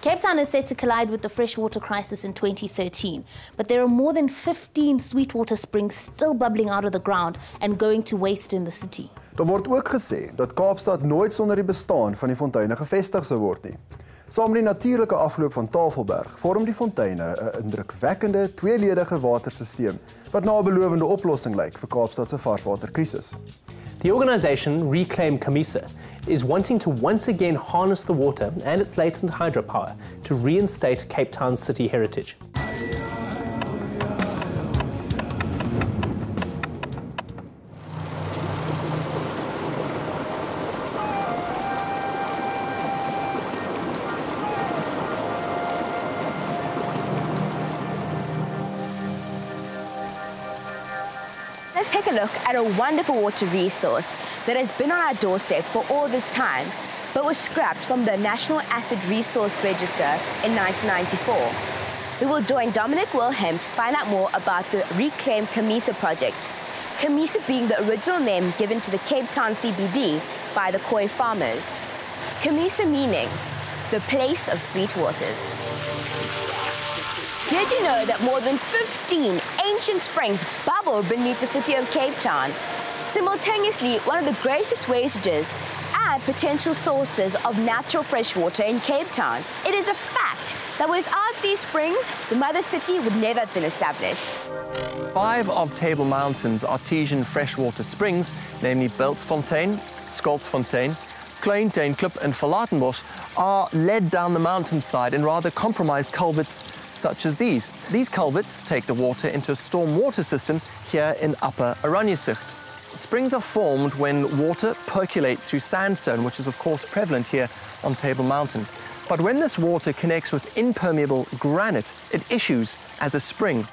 Cape Town is set to collide with the freshwater crisis in 2013, but there are more than 15 sweetwater springs still bubbling out of the ground and going to waste in the city. Daar word ook gesê dat Kaapstad nooit sonder die bestaan van die fonteine gevestig sou word nie. Saam met die natuurlike afloop van Tafelberg vorm die fonteine 'n indrukwekkende tweeledige waterstelsel wat na 'n belovende oplossing lyk vir Kaapstad se varswaterkrisis. The organisation Reclaim Camissa is wanting to once again harness the water and its latent hydropower to reinstate Cape Town's city heritage. Let's take a look at a wonderful water resource that has been on our doorstep for all this time, but was scrapped from the National Acid Resource Register in 1994. We will join Dominic Wilhelm to find out more about the Reclaim Camissa Project, Kamissa being the original name given to the Cape Town CBD by the Khoi farmers. Kamissa meaning the place of sweet waters. Did you know that more than 15 ancient springs bubble beneath the city of Cape Town? Simultaneously, one of the greatest wastages and potential sources of natural fresh water in Cape Town. It is a fact that without these springs, the mother city would never have been established. 5 of Table Mountain's artesian freshwater springs, namely Beltsfontein, Skoltsfontein, Kleintuinklip and Verlatenbos, are led down the mountainside in rather compromised culverts such as these. These culverts take the water into a storm water system here in Upper Oranjesicht. Springs are formed when water percolates through sandstone, which is of course prevalent here on Table Mountain. But when this water connects with impermeable granite, it issues as a spring.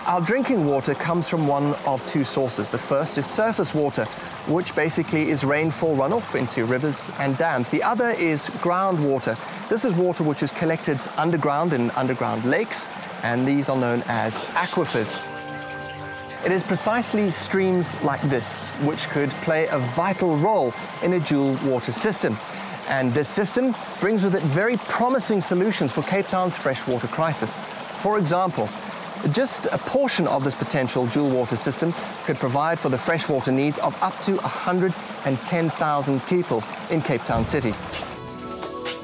Our drinking water comes from one of 2 sources. The first is surface water, which basically is rainfall runoff into rivers and dams. The other is groundwater. This is water which is collected underground in underground lakes, and these are known as aquifers. It is precisely streams like this which could play a vital role in a dual water system. And this system brings with it very promising solutions for Cape Town's freshwater crisis. For example, just a portion of this potential dual water system could provide for the freshwater needs of up to 110,000 people in Cape Town City.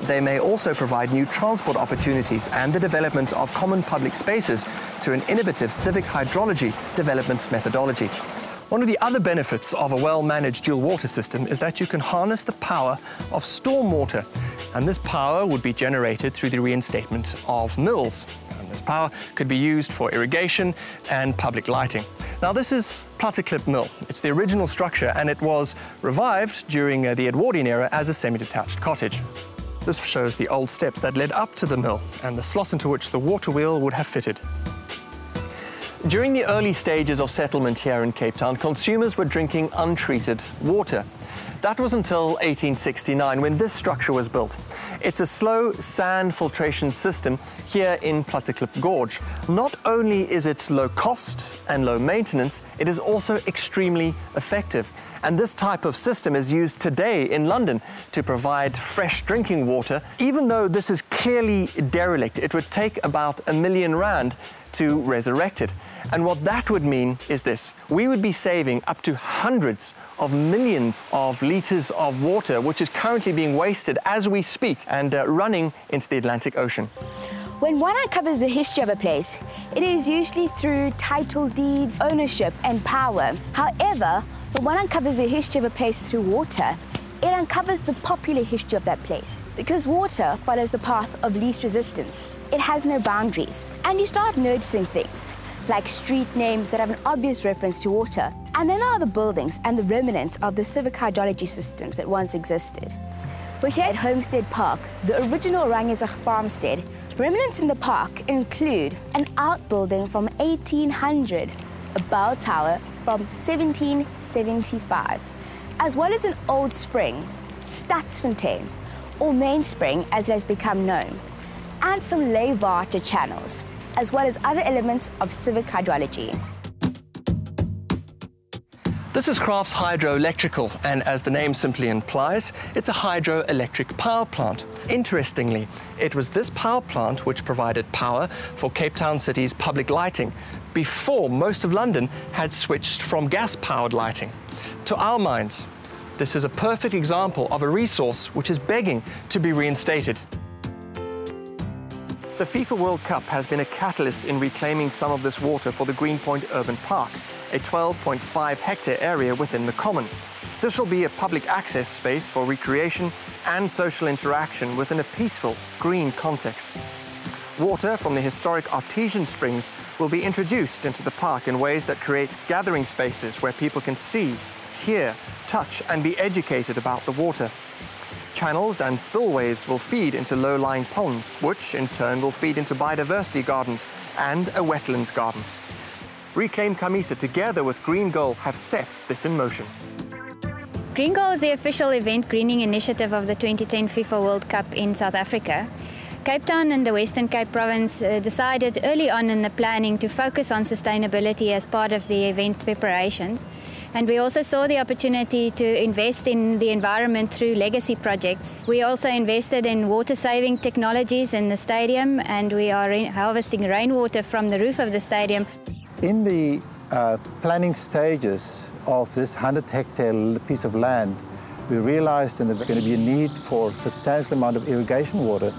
They may also provide new transport opportunities and the development of common public spaces through an innovative civic hydrology development methodology. One of the other benefits of a well-managed dual water system is that you can harness the power of stormwater, and this power would be generated through the reinstatement of mills. This power could be used for irrigation and public lighting. Now, this is Platteklip Mill. It's the original structure, and it was revived during the Edwardian era as a semi-detached cottage. This shows the old steps that led up to the mill and the slot into which the water wheel would have fitted. During the early stages of settlement here in Cape Town, consumers were drinking untreated water. That was until 1869, when this structure was built. It's a slow sand filtration system here in Platteklip Gorge. Not only is it low cost and low maintenance, it is also extremely effective. And this type of system is used today in London to provide fresh drinking water. Even though this is clearly derelict, it would take about R1 million to resurrect it. And what that would mean is this: we would be saving up to hundreds of millions of litres of water, which is currently being wasted as we speak and running into the Atlantic Ocean. When one uncovers the history of a place, it is usually through title deeds, ownership and power. However, when one uncovers the history of a place through water, it uncovers the popular history of that place. Because water follows the path of least resistance. It has no boundaries. And you start noticing things like street names that have an obvious reference to water. And then there are the buildings and the remnants of the civic hydrology systems that once existed. We're here at Homestead Park, the original Oranjesicht farmstead. Remnants in the park include an outbuilding from 1800, a bell tower from 1775, as well as an old spring, Stadsfontein, or main spring as it has become known, and some Leigh water channels, as well as other elements of civic hydrology. This is Craft's hydroelectrical, and as the name simply implies, it's a hydroelectric power plant. Interestingly, it was this power plant which provided power for Cape Town City's public lighting before most of London had switched from gas-powered lighting. To our minds, this is a perfect example of a resource which is begging to be reinstated. The FIFA World Cup has been a catalyst in reclaiming some of this water for the Greenpoint Urban Park, a 12.5 hectare area within the common. This will be a public access space for recreation and social interaction within a peaceful, green context. Water from the historic artesian springs will be introduced into the park in ways that create gathering spaces where people can see, hear, touch and be educated about the water. Channels and spillways will feed into low-lying ponds, which in turn will feed into biodiversity gardens and a wetlands garden. Reclaim Camissa, together with Green Goal, have set this in motion. Green Goal is the official event greening initiative of the 2010 FIFA World Cup in South Africa. Cape Town and the Western Cape Province decided early on in the planning to focus on sustainability as part of the event preparations. And we also saw the opportunity to invest in the environment through legacy projects. We also invested in water-saving technologies in the stadium, and we are harvesting rainwater from the roof of the stadium. In the planning stages of this 100-hectare piece of land, we realized that there's going to be a need for a substantial amount of irrigation water.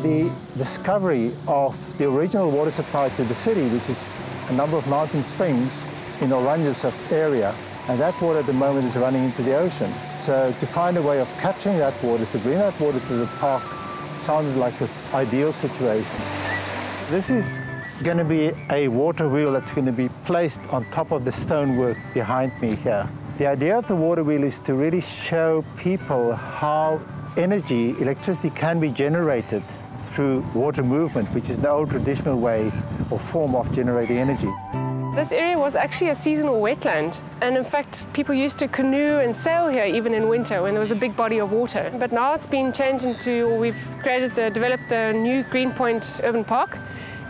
The discovery of the original water supply to the city, which is a number of mountain springs in Oranje's area, and that water at the moment is running into the ocean. So to find a way of capturing that water, to bring that water to the park, sounded like an ideal situation. This is going to be a water wheel that's going to be placed on top of the stonework behind me here. The idea of the water wheel is to really show people how electricity can be generated through water movement, which is the old traditional way or form of generating energy. This area was actually a seasonal wetland, and in fact people used to canoe and sail here even in winter when there was a big body of water. But now it's been changed into, or we've developed the new Greenpoint Urban Park,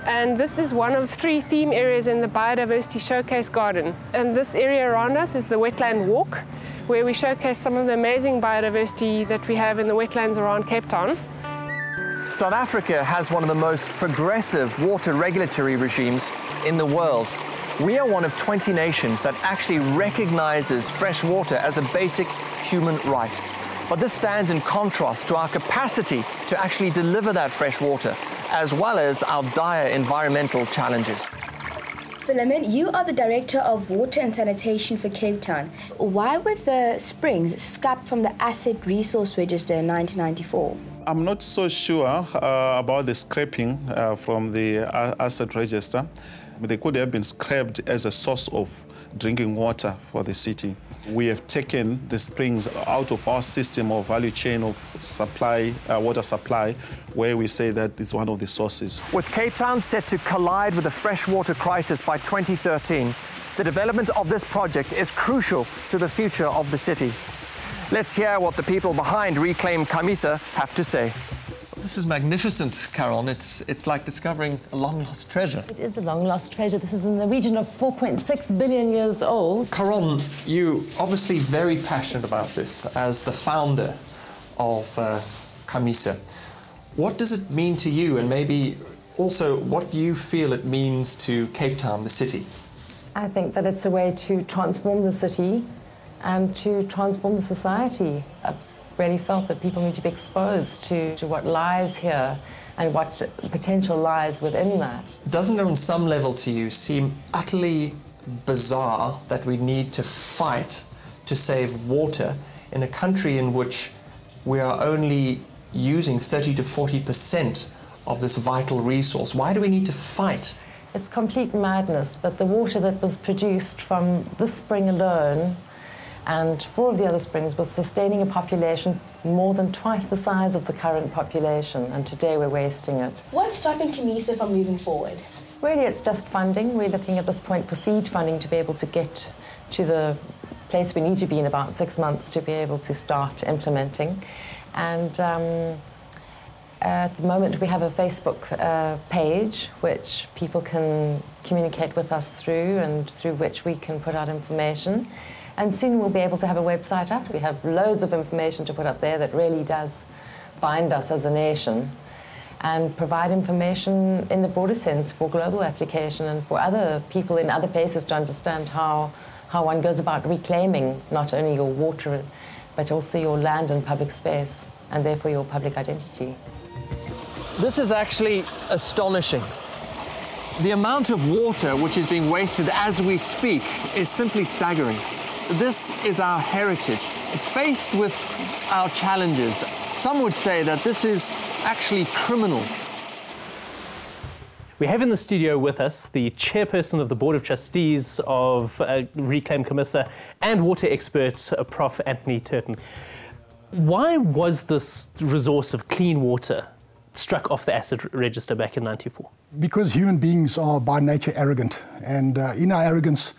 and this is one of 3 theme areas in the Biodiversity Showcase Garden. And this area around us is the Wetland Walk, where we showcase some of the amazing biodiversity that we have in the wetlands around Cape Town. South Africa has one of the most progressive water regulatory regimes in the world. We are one of 20 nations that actually recognizes fresh water as a basic human right. But this stands in contrast to our capacity to actually deliver that fresh water, as well as our dire environmental challenges. Philemon, you are the Director of Water and Sanitation for Cape Town. Why were the springs scrapped from the Asset Resource Register in 1994? I'm not so sure about the scrapping from the Asset Register. They could have been scrapped as a source of drinking water for the city. We have taken the springs out of our system or value chain of supply, water supply, where we say that it's one of the sources. With Cape Town set to collide with the freshwater crisis by 2013, the development of this project is crucial to the future of the city. Let's hear what the people behind Reclaim Camissa have to say. This is magnificent, Carol. It's like discovering a long-lost treasure. It is a long-lost treasure. This is in the region of 4.6 billion years old. Caron, you obviously very passionate about this as the founder of Kamissa. What does it mean to you, and maybe also what do you feel it means to Cape Town, the city? I think that it's a way to transform the city and to transform the society. I've really felt that people need to be exposed to what lies here and what potential lies within that. Doesn't it on some level to you seem utterly bizarre that we need to fight to save water in a country in which we are only using 30 to 40% of this vital resource? Why do we need to fight? It's complete madness, but the water that was produced from this spring alone and 4 of the other springs was sustaining a population more than twice the size of the current population, and today we're wasting it. What's stopping Kamissa from moving forward? Really, it's just funding. We're looking at this point for seed funding to be able to get to the place we need to be in about 6 months to be able to start implementing. And at the moment we have a Facebook page which people can communicate with us through and through which we can put out information. And soon we'll be able to have a website up. We have loads of information to put up there that really does bind us as a nation and provide information in the broader sense for global application and for other people in other places to understand how one goes about reclaiming not only your water, but also your land and public space, and therefore your public identity. This is actually astonishing. The amount of water which is being wasted as we speak is simply staggering. This is our heritage. Faced with our challenges, some would say that this is actually criminal. We have in the studio with us the chairperson of the Board of Trustees of Reclaim Camissa and water expert, Prof. Anthony Turton. Why was this resource of clean water struck off the asset register back in '94? Because human beings are by nature arrogant, and in our arrogance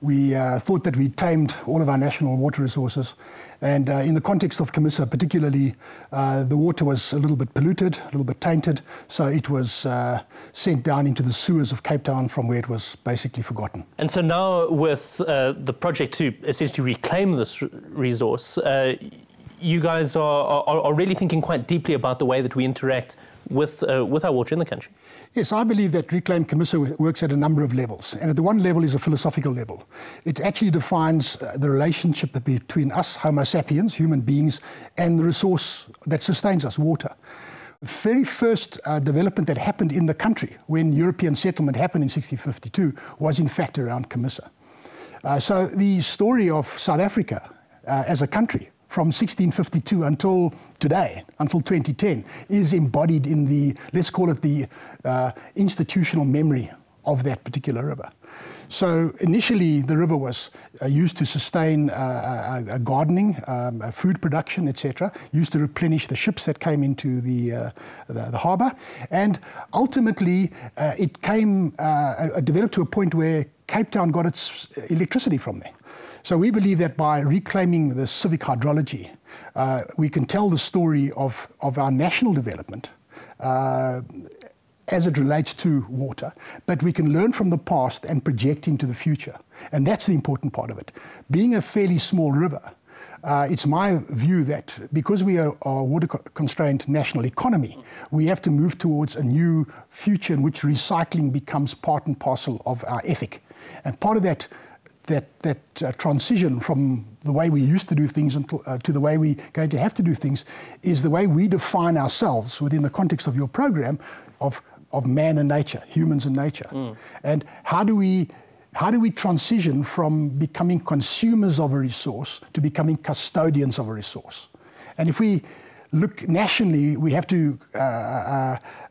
we thought that we tamed all of our national water resources, and in the context of Kamissa particularly, the water was a little bit polluted, a little bit tainted, so it was sent down into the sewers of Cape Town, from where it was basically forgotten. And so now with the project to essentially reclaim this resource, you guys are really thinking quite deeply about the way that we interact with our water in the country. Yes, I believe that Reclaim Camissa works at a number of levels. And at the one level is a philosophical level. It actually defines the relationship between us, Homo sapiens, human beings, and the resource that sustains us, water. The very first development that happened in the country when European settlement happened in 1652 was in fact around Kamissa. So the story of South Africa as a country from 1652 until today, until 2010, is embodied in the, let's call it the institutional memory of that particular river. So initially the river was used to sustain gardening, food production, etc., used to replenish the ships that came into the harbour, and ultimately it came, developed to a point where Cape Town got its electricity from there. So we believe that by reclaiming the civic hydrology, we can tell the story of our national development as it relates to water, but we can learn from the past and project into the future. And that's the important part of it. Being a fairly small river, it's my view that because we are a water-constrained national economy, we have to move towards a new future in which recycling becomes part and parcel of our ethic. And part of that transition from the way we used to do things to the way we're going to have to do things is the way we define ourselves within the context of your program of man and nature, humans and nature. And how do we transition from becoming consumers of a resource to becoming custodians of a resource? And if we look nationally, we have to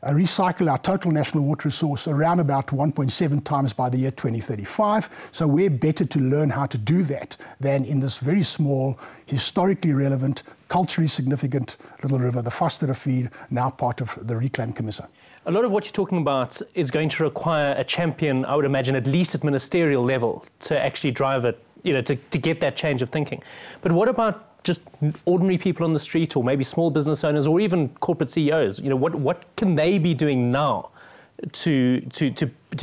recycle our total national water resource around about 1.7 times by the year 2035. So we're better to learn how to do that than in this very small, historically relevant, culturally significant little river, the Foster feed, now part of the Reclaim Camissa. A lot of what you're talking about is going to require a champion, I would imagine, at least at ministerial level, to actually drive it, to get that change of thinking. But what about just ordinary people on the street, or maybe small business owners, or even corporate CEOs? What can they be doing now to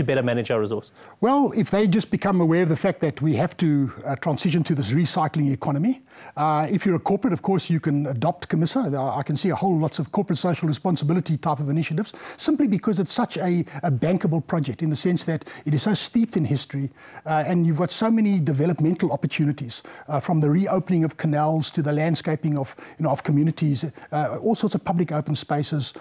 better manage our resources? Well, if they just become aware of the fact that we have to transition to this recycling economy. If you're a corporate, of course, you can adopt Kamissa. I can see a whole lots of corporate social responsibility type of initiatives, simply because it's such a bankable project in the sense that it is so steeped in history, and you've got so many developmental opportunities, from the reopening of canals to the landscaping of communities, all sorts of public open spaces.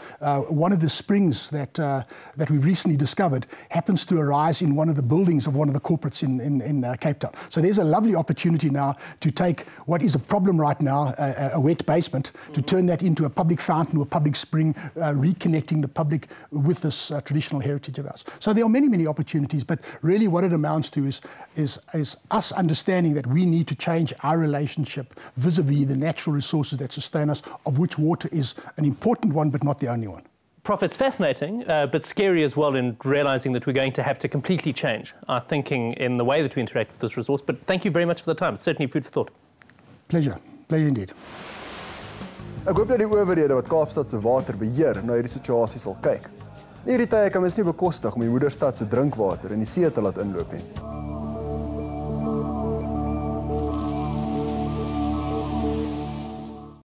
One of the springs that we've recently discovered happens to arise in one of the buildings of one of the corporates in Cape Town. So there's a lovely opportunity now to take what is a problem right now, a wet basement, to turn that into a public fountain or a public spring, reconnecting the public with this traditional heritage of ours. So there are many, many opportunities, but really what it amounts to is us understanding that we need to change our relationship vis-a-vis the natural resources that sustain us, of which water is an important one, but not the only one. Prof, it's fascinating, but scary as well in realising that we're going to have to completely change our thinking in the way that we interact with this resource. But thank you very much for the time. It's certainly food for thought. Pleasure. Pleasure indeed. Ek hoop dat die owerhede wat Kaapstad se water beheer na hierdie situasie sal kyk. Hierdie tye kan mens nie bekostig om die moederstad se drinkwater in die see te laat inloop nie.